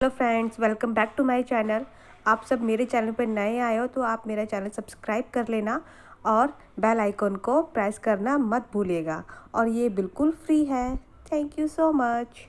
Hello friends, welcome back to my channel. आप सब मेरे चैनल पर नए आए हो तो आप मेरा चैनल सब्सक्राइब कर लेना और बेल आइकन को प्रेस करना मत भूलिएगा। और ये बिल्कुल फ्री है। Thank you so much.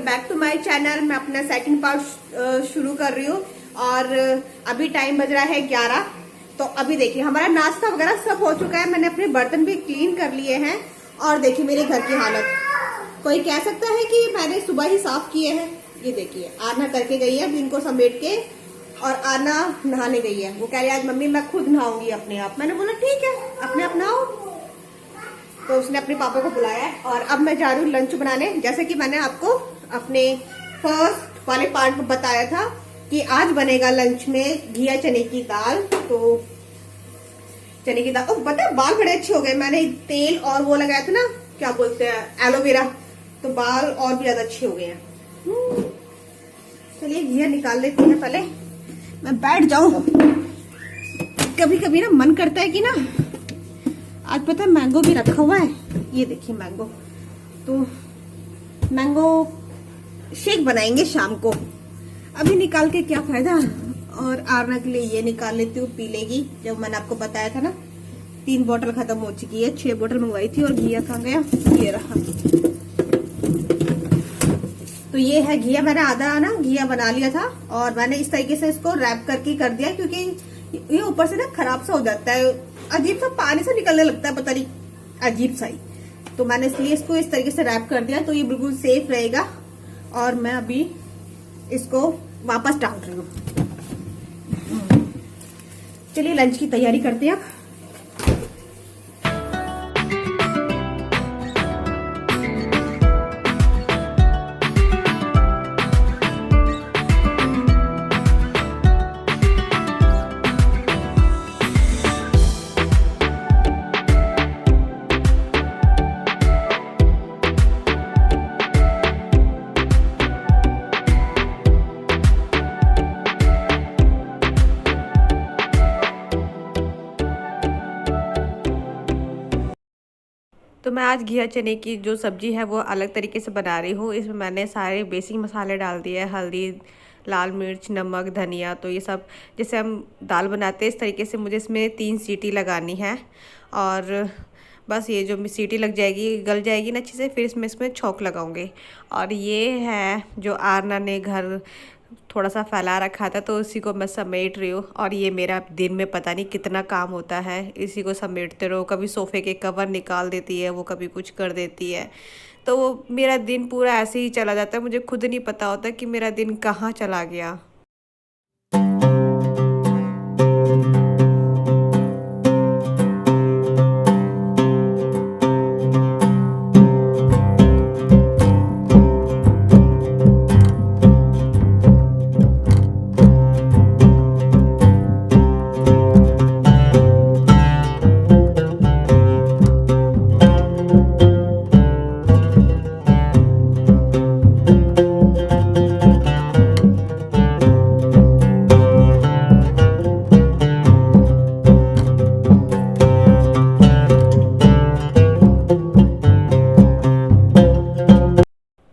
Back to my channel. मैं अपना सेकंड पार्ट शुरू कर रही हूँ और अभी टाइम बज रहा है 11। तो अभी देखिए हमारा नाश्ता वगैरह सब हो चुका है। मैंने अपने बर्तन भी क्लीन कर लिए हैं और देखिए मेरे घर की हालत। कोई कह सकता है कि मैंने सुबह ही साफ किए हैं। ये देखिए आरना करके गई है इनको समेट के और आरना नहाने गई है। वो कह रही है आज मम्मी मैं खुद नहाऊंगी अपने आप। मैंने बोला ठीक है अपने आप नहाओ। तो उसने अपने पापा को बुलाया है और अब मैं जा रही हूँ लंच बनाने। जैसे कि मैंने आपको अपने फर्स्ट वाले पार्ट में बताया था कि आज बनेगा लंच में घिया चने की दाल। तो चने की दाल पता है बाल बड़े अच्छे हो गए। मैंने तेल और वो लगाया था ना, क्या बोलते हैं, एलोवेरा, तो बाल और भी ज्यादा अच्छे हो गए हैं। चलिए घिया निकाल लेती हूँ पहले। मैं बैठ जाऊं। कभी कभी ना मन करता है कि ना, आज पता है मैंगो भी रखा हुआ है। ये देखिए मैंगो, तो मैंगो शेक बनाएंगे शाम को। अभी निकाल के क्या फायदा। और आरना के लिए ये निकाल लेती हूँ, पी लेगी। जब मैंने आपको बताया था ना 3 बोतल खत्म हो चुकी है, 6 बोतल मंगवाई थी। और घिया कहाँ गया, ये रहा। तो ये है घिया। मैंने आधा ना घिया बना लिया था और मैंने इस तरीके से इसको रैप करके कर दिया, क्योंकि ये ऊपर से ना खराब सा हो जाता है, अजीब सा पानी से निकलने लगता है, पता नहीं अजीब सा ही। तो मैंने इसलिए इसको इस तरीके से रैप कर दिया, तो ये बिल्कुल सेफ रहेगा। और मैं अभी इसको वापस डाल रही हूँ। चलिए लंच की तैयारी करते हैं अब। तो मैं आज घिया चने की जो सब्ज़ी है वो अलग तरीके से बना रही हूँ। इसमें मैंने सारे बेसिक मसाले डाल दिए हैं, हल्दी, लाल मिर्च, नमक, धनिया। तो ये सब जैसे हम दाल बनाते हैं इस तरीके से मुझे इसमें 3 सीटी लगानी है। और बस ये जो सीटी लग जाएगी, गल जाएगी ना अच्छे से, फिर इसमें छौंक लगाऊंगी। और ये है जो आरना ने घर थोड़ा सा फैला रखा था, तो उसी को मैं समेट रही हूँ। और ये मेरा दिन में पता नहीं कितना काम होता है, इसी को समेटते रहो। कभी सोफ़े के कवर निकाल देती है वो, कभी कुछ कर देती है। तो वो मेरा दिन पूरा ऐसे ही चला जाता है, मुझे खुद नहीं पता होता कि मेरा दिन कहाँ चला गया।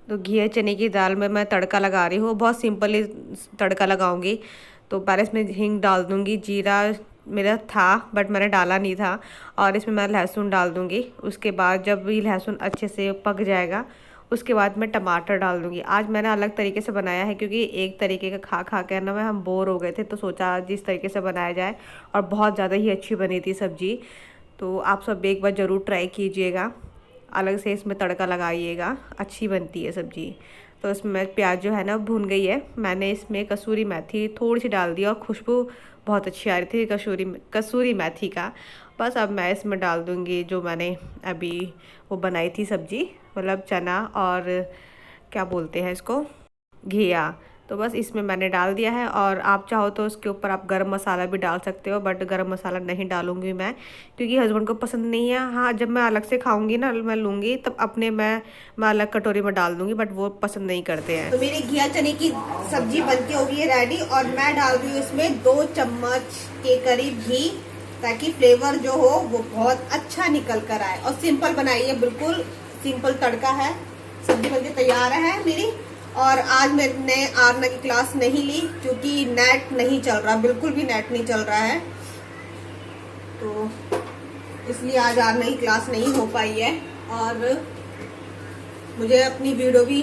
तो घिया चने की दाल में मैं तड़का लगा रही हूँ, बहुत सिंपल ही तड़का लगाऊंगी। तो पहले इसमें हींग डाल दूंगी, जीरा मेरा था बट मैंने डाला नहीं था। और इसमें मैं लहसुन डाल दूंगी। उसके बाद जब भी लहसुन अच्छे से पक जाएगा उसके बाद मैं टमाटर डाल दूंगी। आज मैंने अलग तरीके से बनाया है, क्योंकि एक तरीके का खा खा के ना मैं हम बोर हो गए थे, तो सोचा आज इस तरीके से बनाया जाए। और बहुत ज़्यादा ही अच्छी बनी थी सब्ज़ी। तो आप सब एक बार ज़रूर ट्राई कीजिएगा, अलग से इसमें तड़का लगाइएगा, अच्छी बनती है सब्ज़ी। तो इसमें प्याज जो है ना भून गई है। मैंने इसमें कसूरी मेथी थोड़ी सी डाल दी और खुशबू बहुत अच्छी आ रही थी कसूरी मेथी का। बस अब मैं इसमें डाल दूँगी जो मैंने अभी वो बनाई थी सब्ज़ी, मतलब चना और क्या बोलते हैं इसको, घिया। तो बस इसमें मैंने डाल दिया है। और आप चाहो तो उसके ऊपर आप गरम मसाला भी डाल सकते हो, बट गरम मसाला नहीं डालूंगी मैं क्योंकि हस्बैंड को पसंद नहीं है। हाँ, जब मैं अलग से खाऊंगी ना, मैं लूँगी तब अपने मैं अलग कटोरी में डाल दूंगी, बट वो पसंद नहीं करते हैं। तो मेरी घिया चने की सब्जी बनके हो गई है रेडी, और मैं डाल रही हूँ इसमें 2 चम्मच के करीब घी, ताकि फ्लेवर जो हो वो बहुत अच्छा निकल कर आए। और सिंपल बनाई है, बिल्कुल सिंपल तड़का है। सब्जी बनके तैयार है मेरी। और आज मैंने आरना की क्लास नहीं ली क्योंकि नेट नहीं चल रहा, बिल्कुल भी नेट नहीं चल रहा है, तो इसलिए आज आरना की क्लास नहीं हो पाई है। और मुझे अपनी वीडियो भी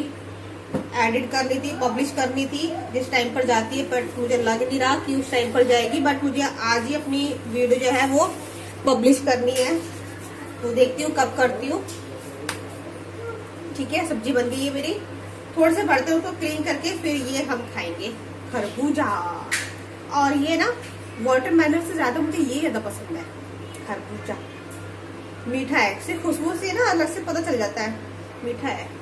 एडिट करनी थी, पब्लिश करनी थी जिस टाइम पर जाती है, बट मुझे लग नहीं रहा कि उस टाइम पर जाएगी। बट मुझे आज ही अपनी वीडियो जो है वो पब्लिश करनी है, तो देखती हूँ कब करती हूँ। ठीक है, सब्जी बन गई है मेरी। थोड़े से बर्तन को क्लीन करके फिर ये हम खाएंगे खरबूजा। और ये ना वाटरमेलन से ज्यादा मुझे ये ज्यादा पसंद है, खरबूजा। मीठा है, सिर्फ खुशबू से ना अलग से पता चल जाता है मीठा है।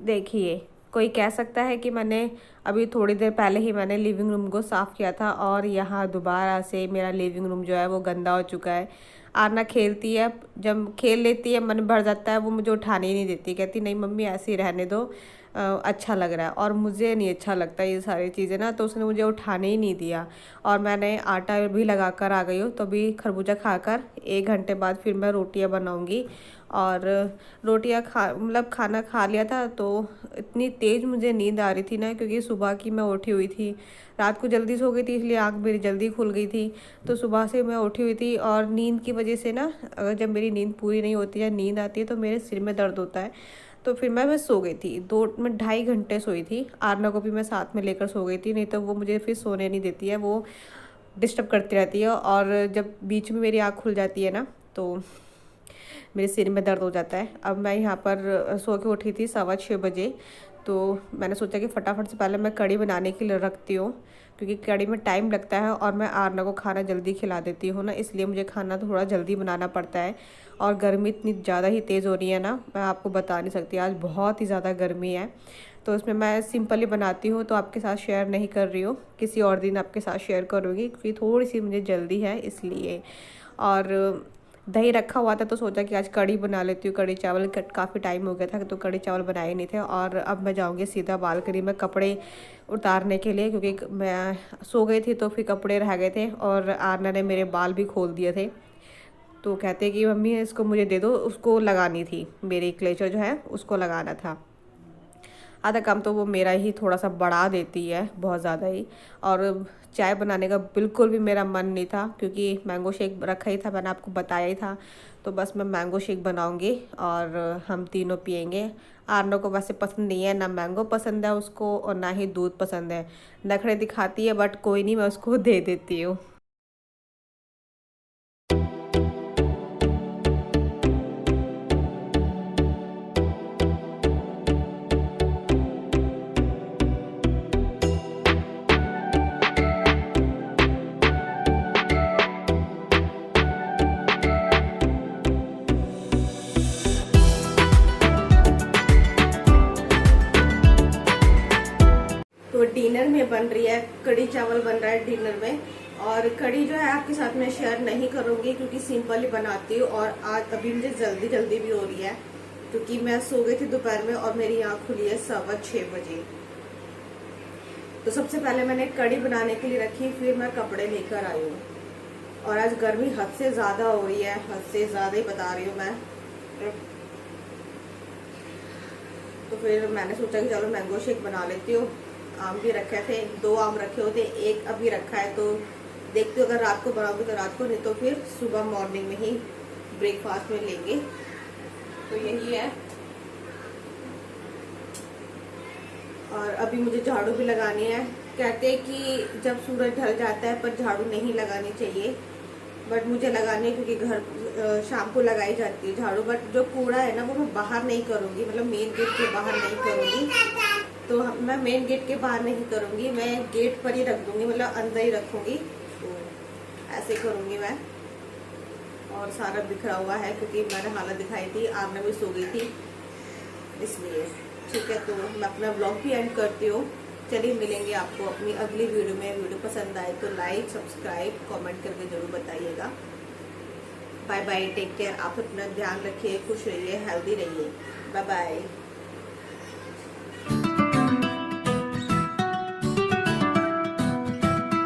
देखिए, कोई कह सकता है कि मैंने अभी थोड़ी देर पहले ही मैंने लिविंग रूम को साफ़ किया था और यहाँ दोबारा से मेरा लिविंग रूम जो है वो गंदा हो चुका है। आरना खेलती है, जब खेल लेती है मन भर जाता है, वो मुझे उठाने ही नहीं देती, कहती नहीं मम्मी ऐसे ही रहने दो, अच्छा लग रहा है। और मुझे नहीं अच्छा लगता ये सारी चीज़ें ना, तो उसने मुझे उठाने ही नहीं दिया। और मैंने आटा भी लगा कर आ गई हूँ, तो अभी खरबूजा खाकर 1 घंटे बाद फिर मैं रोटियाँ बनाऊँगी। और रोटियाँ मतलब खाना खा लिया था, तो इतनी तेज़ मुझे नींद आ रही थी ना, क्योंकि सुबह की मैं उठी हुई थी, रात को जल्दी सो गई थी, इसलिए आँख मेरी जल्दी खुल गई थी। तो सुबह से मैं उठी हुई थी, और नींद की वजह से ना, अगर जब मेरी नींद पूरी नहीं होती या नींद आती है तो मेरे सिर में दर्द होता है। तो फिर मैं सो गई थी, 2.5 घंटे सोई थी। आरना को भी मैं साथ में लेकर सो गई थी, नहीं तो वो मुझे फिर सोने नहीं देती है, वो डिस्टर्ब करती रहती है। और जब बीच में मेरी आँख खुल जाती है ना, तो मेरे सिर में दर्द हो जाता है। अब मैं यहाँ पर सो के उठी थी 6:15 बजे, तो मैंने सोचा कि फटाफट से पहले मैं कढ़ी बनाने के लिए रखती हूँ, क्योंकि कढ़ी में टाइम लगता है और मैं आरना को खाना जल्दी खिला देती हूँ ना, इसलिए मुझे खाना थोड़ा जल्दी बनाना पड़ता है। और गर्मी इतनी ज़्यादा ही तेज़ हो रही है ना, मैं आपको बता नहीं सकती, आज बहुत ही ज़्यादा गर्मी है। तो इसमें मैं सिंपल ही बनाती हूँ, तो आपके साथ शेयर नहीं कर रही हूँ, किसी और दिन आपके साथ शेयर करूँगी, क्योंकि थोड़ी सी मुझे जल्दी है इसलिए। और दही रखा हुआ था, तो सोचा कि आज कढ़ी बना लेती हूँ, कढ़ी चावल। काफ़ी टाइम हो गया था, तो कढ़ी चावल बनाए नहीं थे। और अब मैं जाऊँगी सीधा बालकनी में कपड़े उतारने के लिए, क्योंकि मैं सो गई थी तो फिर कपड़े रह गए थे, और आरना ने मेरे बाल भी खोल दिए थे। तो कहते कि मम्मी इसको मुझे दे दो, उसको लगानी थी, मेरी क्लेचर जो है उसको लगाना था। आधा काम तो वो मेरा ही थोड़ा सा बढ़ा देती है, बहुत ज़्यादा ही। और चाय बनाने का बिल्कुल भी मेरा मन नहीं था, क्योंकि मैंगो शेक रखा ही था, मैंने आपको बताया ही था। तो बस मैं मैंगो शेक बनाऊंगी और हम तीनों पियेंगे। आरनो को वैसे पसंद नहीं है, ना मैंगो पसंद है उसको और ना ही दूध पसंद है, नखरे दिखाती है, बट कोई नहीं, मैं उसको दे देती हूँ। डिनर में बन रही है, कड़ी चावल बन रहा है डिनर में। और कड़ी जो है आपके साथ में शेयर नहीं करूंगी क्योंकि सिंपल ही बनाती हूँ। और आज अभी मुझे जल्दी जल्दी भी हो रही है क्योंकि मैं सो गई थी दोपहर में और मेरी आँख खुली है 6:15 बजे। तो सबसे पहले मैंने कड़ी बनाने के लिए रखी, फिर मैं कपड़े लेकर आई हूँ। और आज गर्मी हद से ज्यादा हो रही है, हद से ज्यादा ही बता रही हूँ मैं। तो फिर मैंने सोचा कि चलो मैंगो शेक बना लेती हूँ। आम भी रखे थे, 2 आम रखे होते, एक अभी रखा है। तो देखती हूँ अगर रात को बनाऊंगी तो रात को, नहीं तो फिर सुबह मॉर्निंग में ही ब्रेकफास्ट में लेंगे। तो यही है। और अभी मुझे झाड़ू भी लगानी है। कहते हैं कि जब सूरज ढल जाता है पर झाड़ू नहीं लगानी चाहिए, बट मुझे लगानी है क्योंकि घर शाम को लगाई जाती है झाड़ू। बट जो कूड़ा है ना वो मैं बाहर नहीं करूंगी, मतलब मेन गेट के बाहर नहीं करूंगी। तो मैं मेन गेट के बाहर नहीं करूंगी, मैं गेट पर ही रख दूंगी, मतलब अंदर ही रखूंगी। तो ऐसे करूंगी मैं। और सारा बिखरा हुआ है क्योंकि मैंने हालत दिखाई थी, आगना भी सो गई थी इसलिए। ठीक है, तो मैं अपना ब्लॉग भी एंड करती हूँ। चलिए मिलेंगे आपको अपनी अगली वीडियो में। वीडियो पसंद आए तो लाइक, सब्सक्राइब, कमेंट करके जरूर बताइएगा। Bye bye, take care. आप अपना ध्यान रखिए, खुश रहिए, हेल्दी रहिए। Bye bye.